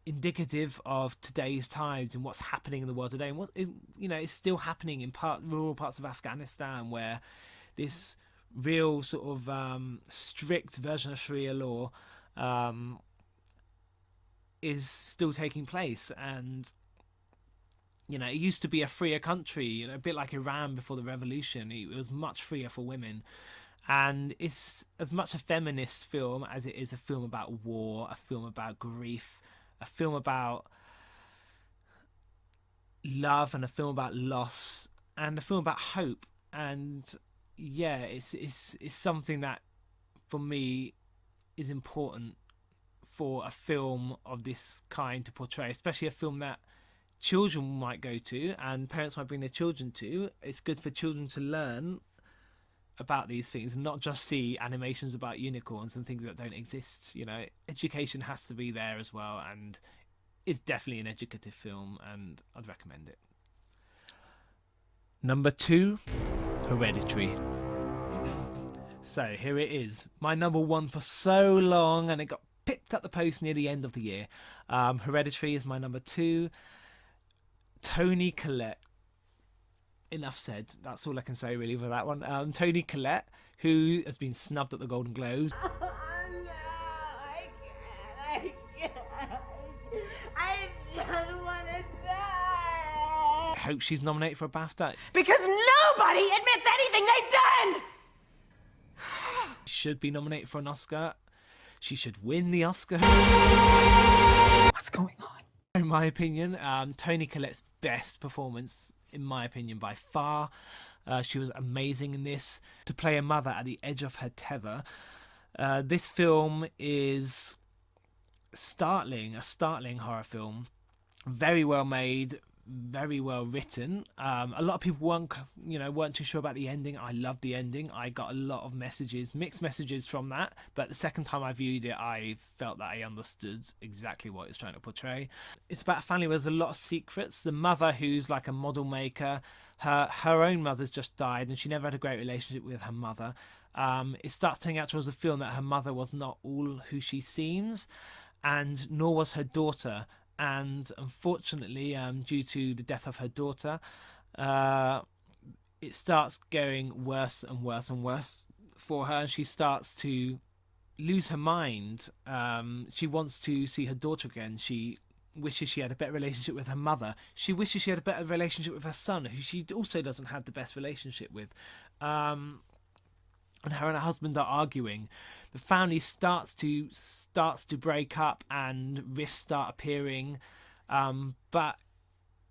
indicative of today's times and what's happening in the world today, and what it's still happening in rural parts of Afghanistan, where this real sort of strict version of Sharia law is still taking place. And it used to be a freer country, a bit like Iran before the revolution. It was much freer for women. And it's as much a feminist film as it is a film about war, a film about grief, a film about love, and a film about loss, and a film about hope. And yeah, it's something that for me is important for a film of this kind to portray, especially a film that children might go to and parents might bring their children to. It's good for children to learn about these things and not just see animations about unicorns and things that don't exist. Education has to be there as well, and it's definitely an educative film, and I'd recommend it. Number 2, Hereditary. So here it is, my number 1 for so long, and it got picked up the post near the end of the year. Hereditary is my number 2. Toni Collette. Enough said. That's all I can say really for that one. Toni Collette, who has been snubbed at the Golden Globes. Oh, no, I can't. I just want to die. I hope she's nominated for a BAFTA. Because nobody admits anything they've done. She should be nominated for an Oscar. She should win the Oscar. What's going on? In my opinion, Toni Collette's best performance, in my opinion, by far. She was amazing in this. To play a mother at the edge of her tether. This film is a startling horror film. Very well made, very well written. A lot of people weren't too sure about the ending. I loved the ending. I got a lot of mixed messages from that, but the second time I viewed it, I felt that I understood exactly what it was trying to portray. It's about a family where there's a lot of secrets. The mother, who's like a model maker, her own mother's just died, and she never had a great relationship with her mother. It starts turning out towards the film that her mother was not all who she seems, and nor was her daughter. And unfortunately, due to the death of her daughter, it starts going worse and worse and worse for her. She starts to lose her mind. She wants to see her daughter again. She wishes she had a better relationship with her mother. She wishes she had a better relationship with her son, who she also doesn't have the best relationship with. And her husband are arguing. The family starts to break up, and rifts start appearing, but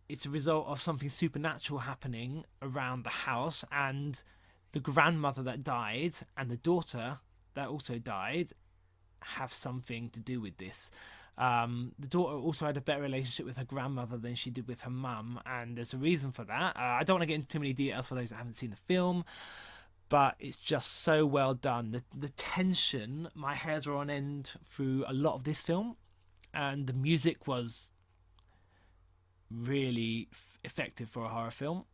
it's a result of something supernatural happening around the house, and the grandmother that died and the daughter that also died have something to do with this. The daughter also had a better relationship with her grandmother than she did with her mum, and there's a reason for that. I don't want to get into too many details for those that haven't seen the film, but it's just so well done. The tension, my hairs were on end through a lot of this film, and the music was really effective for a horror film.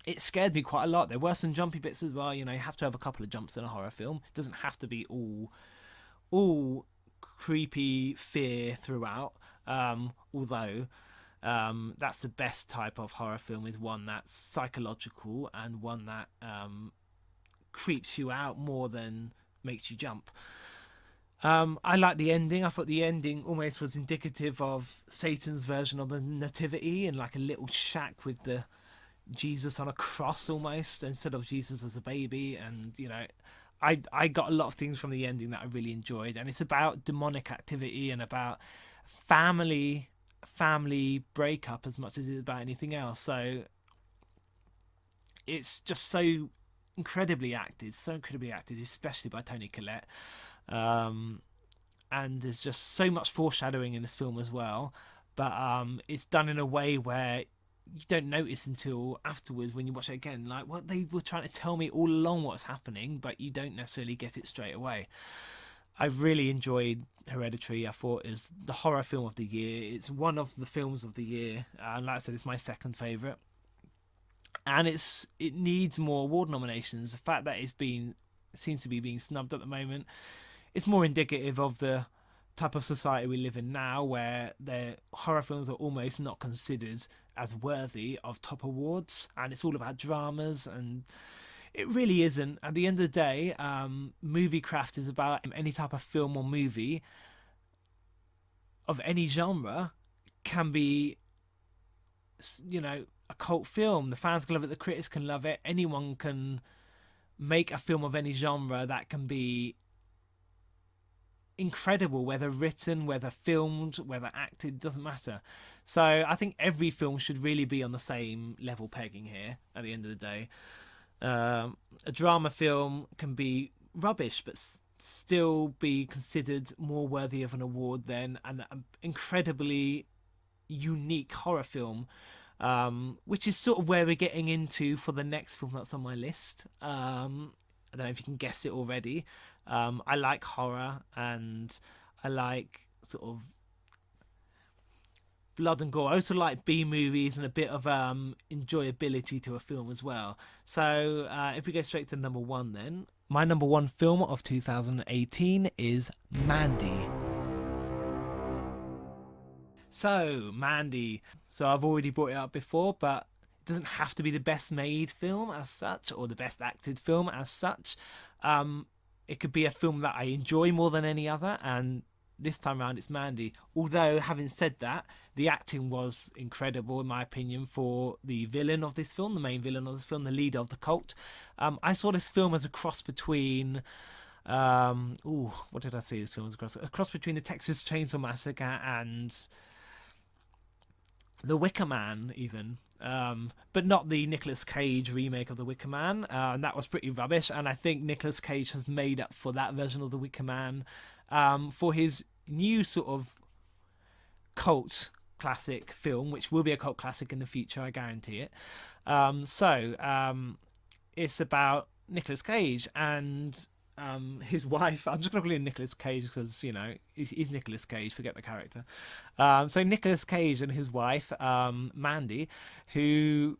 It scared me quite a lot. There were some jumpy bits as well. You have to have a couple of jumps in a horror film. It doesn't have to be all creepy fear throughout, although that's the best type of horror film, is one that's psychological and one that creeps you out more than makes you jump. I like the ending. I thought the ending almost was indicative of Satan's version of the Nativity, in like a little shack with the Jesus on a cross almost, instead of Jesus as a baby. And I got a lot of things from the ending that I really enjoyed, and it's about demonic activity and about family breakup as much as it's about anything else. So it's just so incredibly acted, especially by Toni Collette. And there's just so much foreshadowing in this film as well, but it's done in a way where you don't notice until afterwards when you watch it again, like what they were trying to tell me all along what's happening, but you don't necessarily get it straight away. I really enjoyed Hereditary. I thought it was the horror film of the year. It's one of the films of the year, and like I said, it's my second favourite. And it needs more award nominations. The fact that it seems to be being snubbed at the moment, it's more indicative of the type of society we live in now, where the horror films are almost not considered as worthy of top awards, and it's all about dramas, and It really isn't. At the end of the day, movie craft is about any type of film or movie of any genre can be, a cult film. The fans can love it, the critics can love it. Anyone can make a film of any genre that can be incredible, whether written, whether filmed, whether acted, doesn't matter. So I think every film should really be on the same level pegging here at the end of the day. A drama film can be rubbish but still be considered more worthy of an award than an incredibly unique horror film, which is sort of where we're getting into for the next film that's on my list. I don't know if you can guess it already. I like horror, and I like sort of blood and gore. I also like B movies and a bit of enjoyability to a film as well. So if we go straight to number one, then my number one film of 2018 is Mandy. So Mandy. So I've already brought it up before, but it doesn't have to be the best made film as such or the best acted film as such. It could be a film that I enjoy more than any other, and this time around it's Mandy. Although, having said that, the acting was incredible in my opinion for the villain of this film, the main villain of this film, the leader of the cult. I saw this film as a cross between what did I say this film was a cross between the Texas Chainsaw Massacre and The Wicker Man, even. But not the Nicolas Cage remake of The Wicker Man, and that was pretty rubbish. And I think Nicolas Cage has made up for that version of The Wicker Man for his new sort of cult classic film, which will be a cult classic in the future, I guarantee it. It's about Nicolas Cage and his wife. I'm just gonna call him Nicolas Cage because he's Nicolas Cage. Forget the character. So Nicolas Cage and his wife, Mandy, who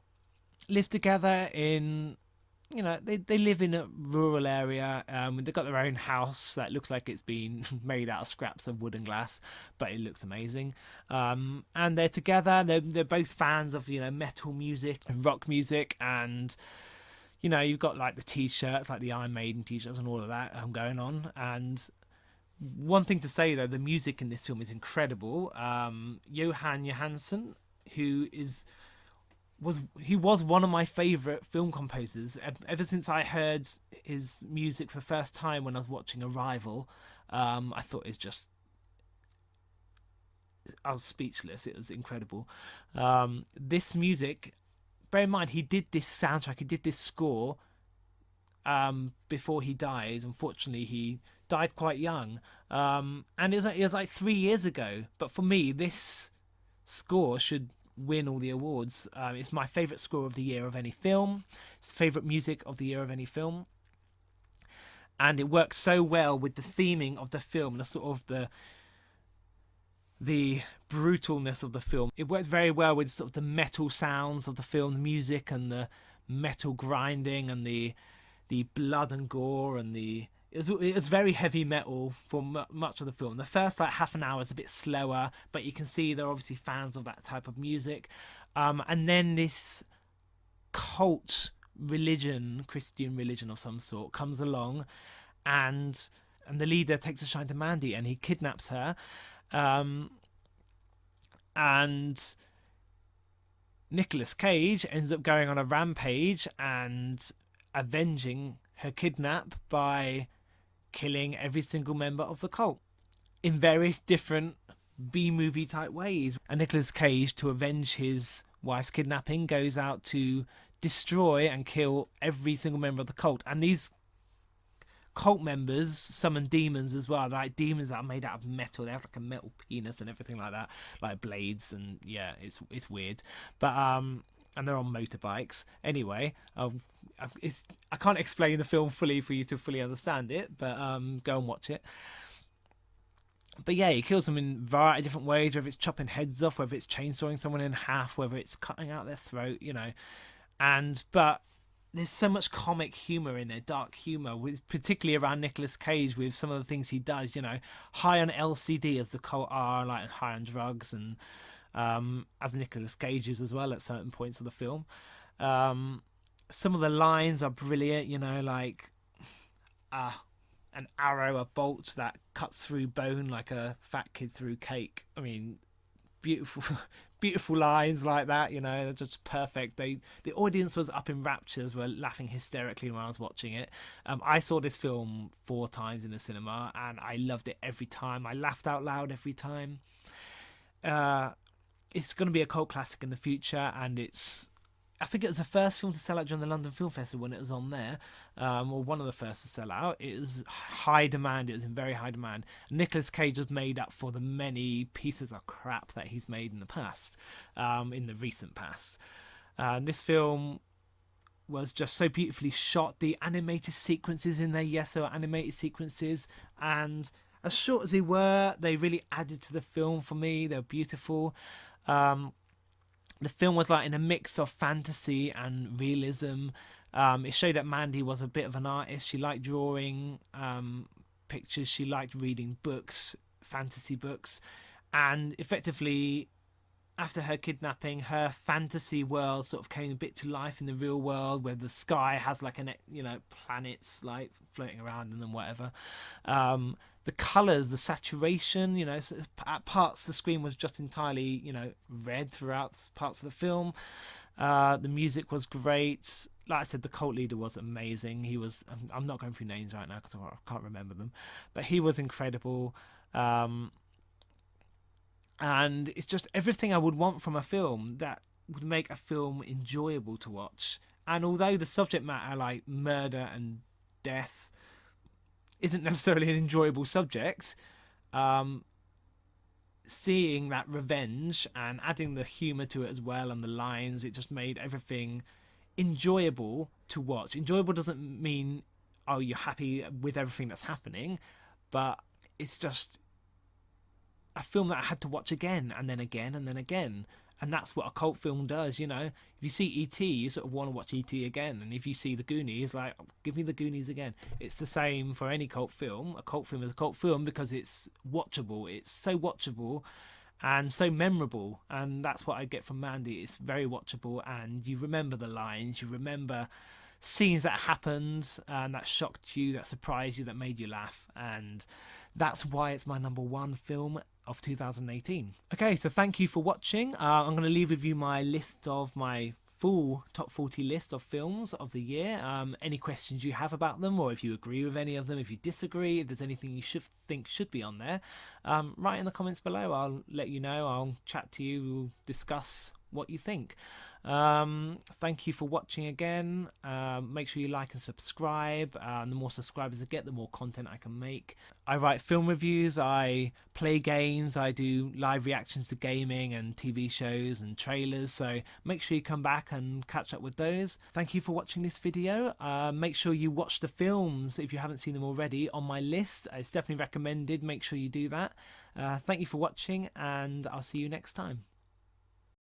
live together in, they live in a rural area. They've got their own house that looks like it's been made out of scraps of wood and glass, but it looks amazing. And they're together. They're both fans of metal music and rock music, and you've got like the t-shirts, like the Iron Maiden t-shirts and all of that going on. And one thing to say though, the music in this film is incredible. Johan Johansson, who was one of my favourite film composers ever since I heard his music for the first time when I was watching Arrival. I thought I was speechless. It was incredible. This music, bear in mind, he did this soundtrack, he did this score before he died. Unfortunately, he died quite young, and it was like 3 years ago. But for me, this score should win all the awards. It's my favourite score of the year of any film. It's favourite music of the year of any film, and it works so well with the theming of the film, the sort of the brutalness of the film. It works very well with sort of the metal sounds of the film, the music and the metal grinding and the blood and gore, and it was very heavy metal for much of the film. The first like half an hour is a bit slower, but you can see they're obviously fans of that type of music. And then this cult religion, Christian religion of some sort, comes along, and the leader takes a shine to Mandy and he kidnaps her. And Nicolas Cage ends up going on a rampage and avenging her kidnap by killing every single member of the cult in various different B-movie type ways. And Nicolas Cage, to avenge his wife's kidnapping, goes out to destroy and kill every single member of the cult. And these cult members summon demons as well, like demons that are made out of metal. They have like a metal penis and everything like that, like blades, and yeah, it's weird. But and they're on motorbikes. Anyway, I can't explain the film fully for you to fully understand it, but go and watch it. But yeah, he kills them in a variety of different ways, whether it's chopping heads off, whether it's chainsawing someone in half, whether it's cutting out their throat, but there's so much comic humour in there, dark humour, particularly around Nicolas Cage with some of the things he does, high on LCD as the cult are, like high on drugs, and as Nicolas Cage is as well at certain points of the film. Some of the lines are brilliant, you know, like an arrow, a bolt that cuts through bone like a fat kid through cake. I mean, beautiful beautiful lines like that, you know, they're just perfect. The audience was up in raptures, were laughing hysterically when I was watching it. I saw this film 4 times in the cinema and I loved it every time. I laughed out loud every time. It's going to be a cult classic in the future, and I think it was the first film to sell out during the London Film Festival when it was on there, or one of the first to sell out. It was high demand. It was in very high demand. Nicolas Cage has made up for the many pieces of crap that he's made in the past, in the recent past. This film was just so beautifully shot. The animated sequences in there, yes, there were animated sequences, and as short as they were, they really added to the film for me. They were beautiful. The film was like in a mix of fantasy and realism. It showed that Mandy was a bit of an artist. She liked drawing pictures. She liked reading books, fantasy books. And effectively, after her kidnapping, her fantasy world sort of came a bit to life in the real world, where the sky has like planets like floating around and then whatever. The colours, the saturation, you know, at parts the screen was just entirely, you know, red throughout parts of the film. The music was great. Like I said, the cult leader was amazing. I'm not going through names right now because I can't remember them, but he was incredible. And it's just everything I would want from a film that would make a film enjoyable to watch. And although the subject matter, like murder and death, isn't necessarily an enjoyable subject, seeing that revenge and adding the humour to it as well and the lines, it just made everything enjoyable to watch. Enjoyable doesn't mean, oh, you're happy with everything that's happening, but it's just a film that I had to watch again and then again and then again. And that's what a cult film does, you know. If you see E.T., you sort of want to watch E.T. again. And if you see The Goonies, like, give me The Goonies again. It's the same for any cult film. A cult film is a cult film because it's watchable. It's so watchable and so memorable. And that's what I get from Mandy. It's very watchable, and you remember the lines. You remember scenes that happened and that shocked you, that surprised you, that made you laugh. And that's why it's my #1 film of 2018. Okay, so thank you for watching. I'm going to leave with you my list of my full top 40 list of films of the year. Any questions you have about them, or if you agree with any of them, if you disagree, if there's anything you should be on there, write in the comments below. I'll let you know. I'll chat to you. We'll discuss what you think. Thank you for watching again. Make sure you like and subscribe. The more subscribers I get, the more content I can make. I write film reviews, I play games, I do live reactions to gaming and TV shows and trailers, so make sure you come back and catch up with those. Thank you for watching this video. Make sure you watch the films if you haven't seen them already on my list. It's definitely recommended. Make sure you do that. Thank you for watching, and I'll see you next time.